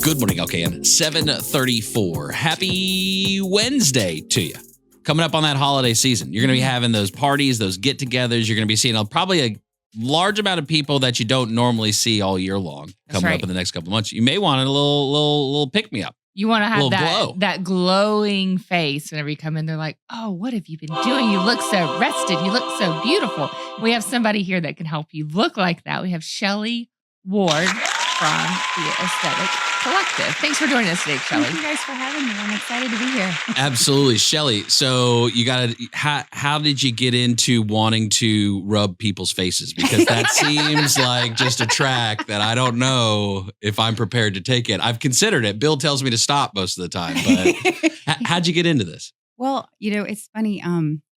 Good morning, LKN. 7:34. Happy Wednesday to you. Coming up on that holiday season, you're going to be having those parties, those get-togethers. You're going to be seeing probably a large amount of people that you don't normally see all year long coming up in the next couple of months. You may want a little pick-me-up. You want to have that glowing face whenever you come in. They're like, oh, what have you been doing? You look so rested. You look so beautiful. We have somebody here that can help you look like that. We have Shelley Ward from the Esthetic Collective. Thanks for joining us today, Shelley. Thank you guys for having me. I'm excited to be here. Absolutely. Shelley, so how did you get into wanting to rub people's faces? Because that seems like just a track that I don't know if I'm prepared to take it. I've considered it. Bill tells me to stop most of the time, but how'd you get into this? Well, it's funny.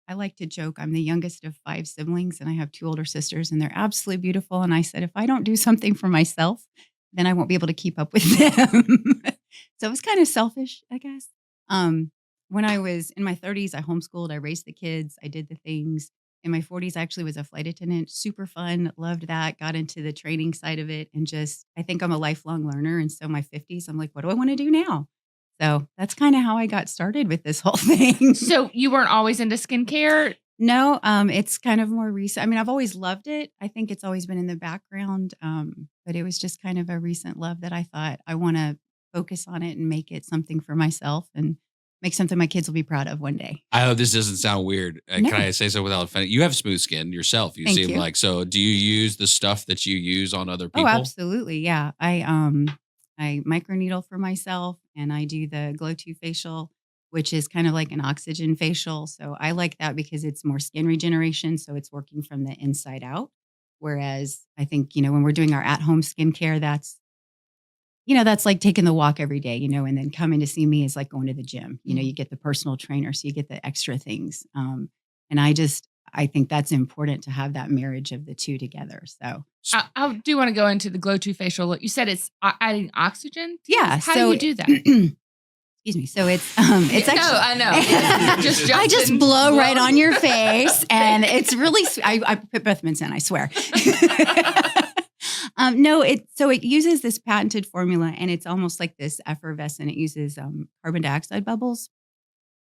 I like to joke. I'm the youngest of 5 siblings and I have 2 older sisters and they're absolutely beautiful. And I said, if I don't do something for myself, then I won't be able to keep up with them. So it was kind of selfish, I guess. When I was in my 30s, I homeschooled, I raised the kids, I did the things. In my 40s, I actually was a flight attendant, super fun, loved that, got into the training side of it. And I think I'm a lifelong learner. And so my 50s, I'm like, what do I want to do now? So that's kind of how I got started with this whole thing. So you weren't always into skincare? No, it's kind of more recent. I mean, I've always loved it. I think it's always been in the background, but it was just kind of a recent love that I thought I want to focus on it and make it something for myself and make something my kids will be proud of one day. I hope this doesn't sound weird. No. Can I say so without offending? You have smooth skin yourself. You Thank seem you. like, so do you use the stuff that you use on other people? Oh, absolutely. Yeah. I microneedle for myself and I do the Glow 2 facial, which is kind of like an oxygen facial. So I like that because it's more skin regeneration. So it's working from the inside out. Whereas I think, when we're doing our at-home skincare, that's like taking the walk every day, and then coming to see me is like going to the gym. You get the personal trainer, so you get the extra things. And I think that's important to have that marriage of the two together. So I do want to go into the Glow 2 facial. You said it's adding oxygen? Yeah. How do you do that? Excuse me. So it's actually. No, I know. I just blow right on your face, and it's really. I put both mints in. I swear. So it uses this patented formula, and it's almost like this effervescent. It uses carbon dioxide bubbles,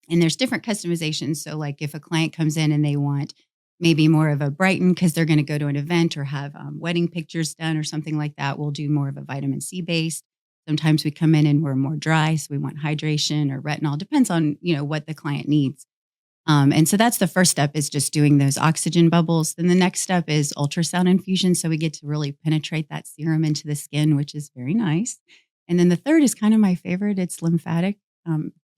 and there's different customizations. So, like if a client comes in and they want maybe more of a brighten because they're going to go to an event or have wedding pictures done or something like that, we'll do more of a vitamin C based. Sometimes we come in and we're more dry, so we want hydration or retinol. Depends on what the client needs. And so that's the first step is just doing those oxygen bubbles. Then the next step is ultrasound infusion. So we get to really penetrate that serum into the skin, which is very nice. And then the third is kind of my favorite. It's lymphatic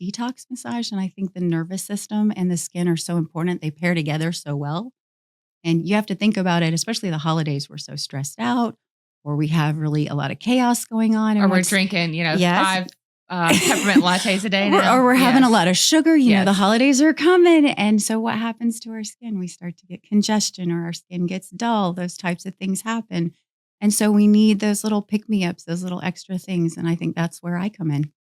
detox massage. And I think the nervous system and the skin are so important. They pair together so well. And you have to think about it, especially the holidays. We're so stressed out, or we have really a lot of chaos going on. Or we're drinking, 5 peppermint lattes a day now. Or we're having a lot of sugar. The holidays are coming. And so what happens to our skin? We start to get congestion or our skin gets dull. Those types of things happen. And so we need those little pick-me-ups, those little extra things. And I think that's where I come in.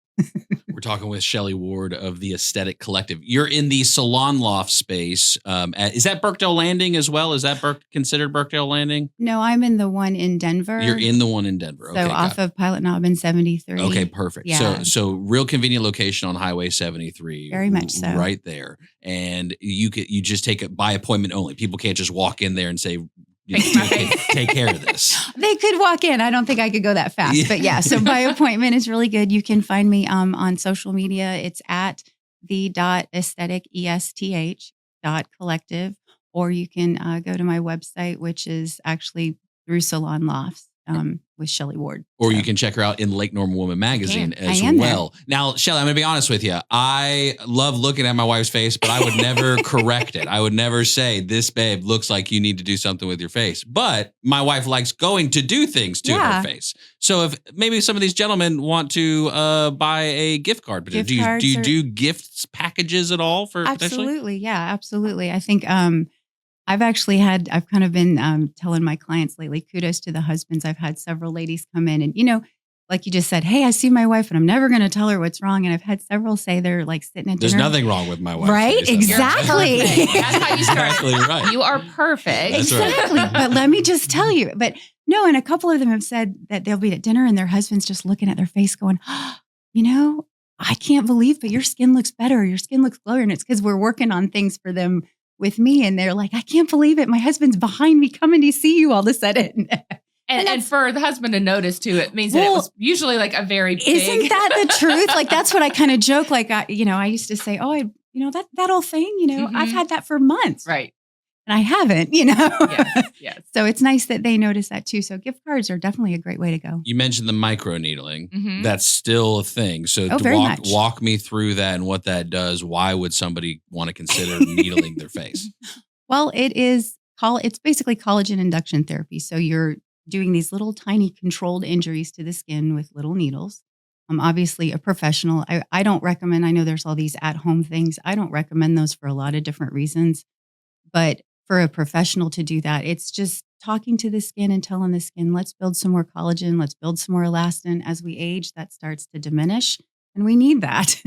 We're talking with Shelley Ward of the Esthetic Collective. You're in the salon loft space. Is that Birkdale Landing as well? Is that considered Birkdale Landing? No, I'm in the one in Denver. You're in the one in Denver. So off of Pilot Knob in 73. Okay, perfect. Yeah. So real convenient location on Highway 73. Very much so. Right there. And you just take it by appointment only. People can't just walk in there and say, take care of this. They could walk in. I don't think I could go that fast, but yeah. So by appointment is really good. You can find me on social media. It's at the.aesthetic, ESTH.collective, or you can go to my website, which is actually through Salon Lofts with Shelley Ward. Or you can check her out in Lake Norman Woman magazine as well. There. Now, Shelley, I'm going to be honest with you. I love looking at my wife's face, but I would never correct it. I would never say, this babe looks like you need to do something with your face. But my wife likes going to do things to her face. So if maybe some of these gentlemen want to buy a gift card, do you do gifts packages at all for Absolutely. Yeah, absolutely. I think I've kind of been telling my clients lately, kudos to the husbands. I've had several ladies come in and, like you just said, hey, I see my wife and I'm never going to tell her what's wrong. And I've had several say they're like sitting at dinner. There's nothing wrong with my wife. Right? Exactly. That's how you start. Exactly right. You are perfect. That's exactly. right. But let me just tell you, but no, and a couple of them have said that they'll be at dinner and their husband's just looking at their face going, I can't believe, but your skin looks better. Your skin looks glowier. And it's because we're working on things for them with me. And they're like, I can't believe it. My husband's behind me coming to see you all of a sudden. And for the husband to notice too, it means that it was usually like a very big. Isn't that the truth? Like, that's what I kind of joke. Like, I used to say, that old thing, I've had that for months. Right. And I haven't, Yes. So it's nice that they notice that too. So gift cards are definitely a great way to go. You mentioned the micro needling. Mm-hmm. That's still a thing. So walk me through that and what that does. Why would somebody want to consider needling their face? Well, it's basically collagen induction therapy. So you're doing these little tiny controlled injuries to the skin with little needles. Obviously a professional. I don't recommend, I know there's all these at-home things. I don't recommend those for a lot of different reasons. But for a professional to do that, it's just talking to the skin and telling the skin, let's build some more collagen, let's build some more elastin. As we age, that starts to diminish, and we need that.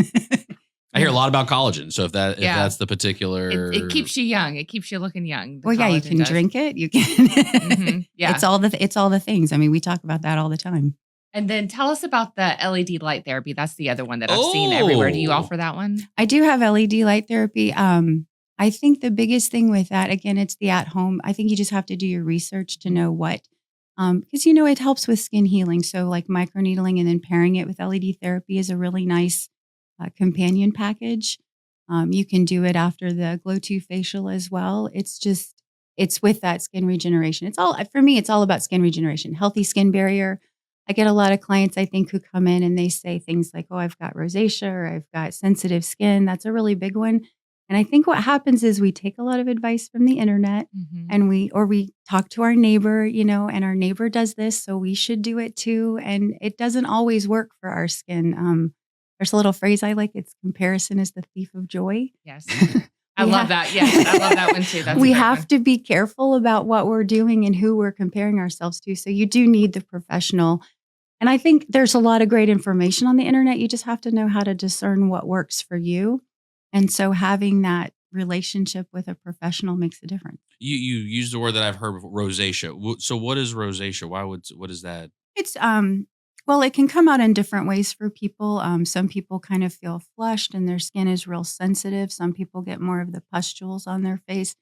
I hear a lot about collagen. So if that's the particular, it keeps you young. It keeps you looking young. Well, yeah, you can drink it. You can. Mm-hmm. Yeah, it's all the things. I mean, we talk about that all the time. And then tell us about the LED light therapy. That's the other one that I've seen everywhere. Do you offer that one? I do have LED light therapy. I think the biggest thing with that, again, it's the at home. I think you just have to do your research to know what, because, it helps with skin healing. So like microneedling and then pairing it with LED therapy is a really nice companion package. You can do it after the Glow 2 facial as well. It's with that skin regeneration. For me, it's all about skin regeneration, healthy skin barrier. I get a lot of clients, I think, who come in and they say things like, oh, I've got rosacea or I've got sensitive skin. That's a really big one. And I think what happens is we take a lot of advice from the internet and we talk to our neighbor, and our neighbor does this, so we should do it too. And it doesn't always work for our skin. There's a little phrase I like. It's comparison is the thief of joy. Yes. I love that. Yes. I love that one too. We have to be careful about what we're doing and who we're comparing ourselves to. So you do need the professional. And I think there's a lot of great information on the internet. You just have to know how to discern what works for you. And so having that relationship with a professional makes a difference. You used the word that I've heard before, rosacea. So what is rosacea? What is that? It's, well, it can come out in different ways for people. Some people kind of feel flushed and their skin is real sensitive. Some people get more of the pustules on their face.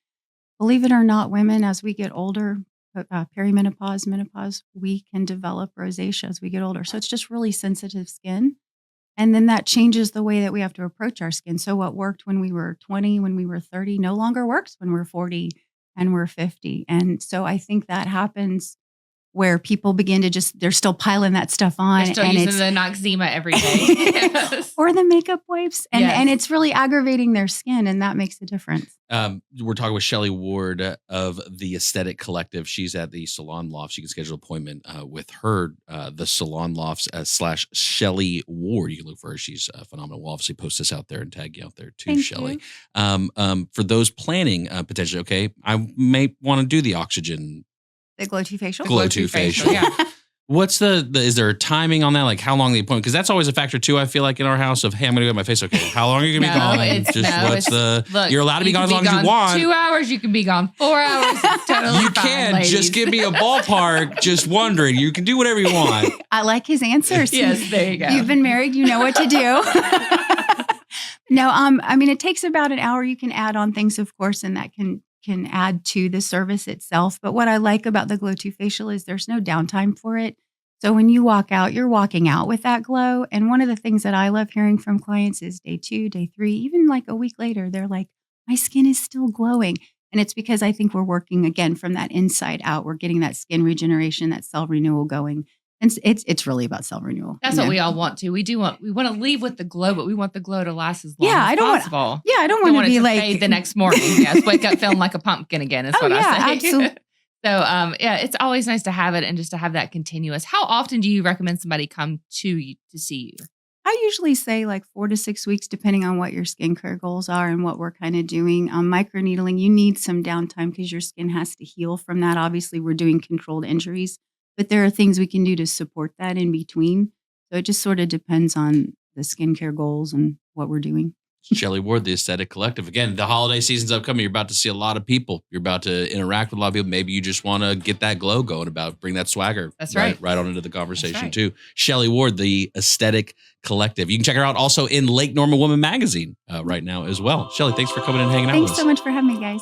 Believe it or not, women, as we get older, perimenopause, menopause, we can develop rosacea as we get older. So it's just really sensitive skin. And then that changes the way that we have to approach our skin. So what worked when we were 20, when we were 30, no longer works when we're 40 and we're 50. And so I think that happens where people begin to they're still piling that stuff on. They're still and using the Noxzema every day. Yes. Or the makeup wipes. And it's really aggravating their skin, and that makes a difference. We're talking with Shelley Ward of the Esthetic Collective. She's at the Salon Lofts. You can schedule an appointment with her, the Salon Lofts / Shelley Ward. You can look for her. She's phenomenal. We'll obviously post this out there and tag you out there too, Thank Shelley. For those planning potentially, okay, I may want to do the oxygen. The Glow 2 facial? Glow 2 facial. Yeah. What's is there a timing on that? Like how long the appointment? Because that's always a factor too, I feel like in our house of, hey, I'm going to get my face. Okay. How long are you going to be gone? Look, you're allowed to be gone as long as you want. 2 hours, you can be gone 4 hours. It's totally you fine, can ladies. just give me a ballpark, just wondering. You can do whatever you want. I like his answers. Yes, there you go. You've been married, you know what to do. No, I mean, it takes about an hour. You can add on things, of course, and that can add to the service itself. But what I like about the Glow 2 facial is there's no downtime for it. So when you walk out, you're walking out with that glow. And one of the things that I love hearing from clients is day 2, day 3, even like a week later, they're like, my skin is still glowing. And it's because I think we're working again from that inside out. We're getting that skin regeneration, that cell renewal going. And it's really about cell renewal. That's what we all want to. We want to leave with the glow, but we want the glow to last as long as possible. I don't want to be like fade the next morning. Yes, wake up feeling like a pumpkin again. Is what I say. Absolutely. So, it's always nice to have it and just to have that continuous. How often do you recommend somebody come to you to see you? I usually say like 4 to 6 weeks, depending on what your skincare goals are and what we're kind of doing. Microneedling, you need some downtime because your skin has to heal from that. Obviously, we're doing controlled injuries. but there are things we can do to support that in between. So it just sort of depends on the skincare goals and what we're doing. Shelley Ward, the Esthetic Collective. Again, the holiday season's upcoming. You're about to see a lot of people. You're about to interact with a lot of people. Maybe you just want to get that glow going bring that swagger. That's right on into the conversation right. too. Shelley Ward, the Esthetic Collective. You can check her out also in Lake Norman Woman Magazine right now as well. Shelley, thanks for coming and hanging out with us. Thanks so much for having me, guys.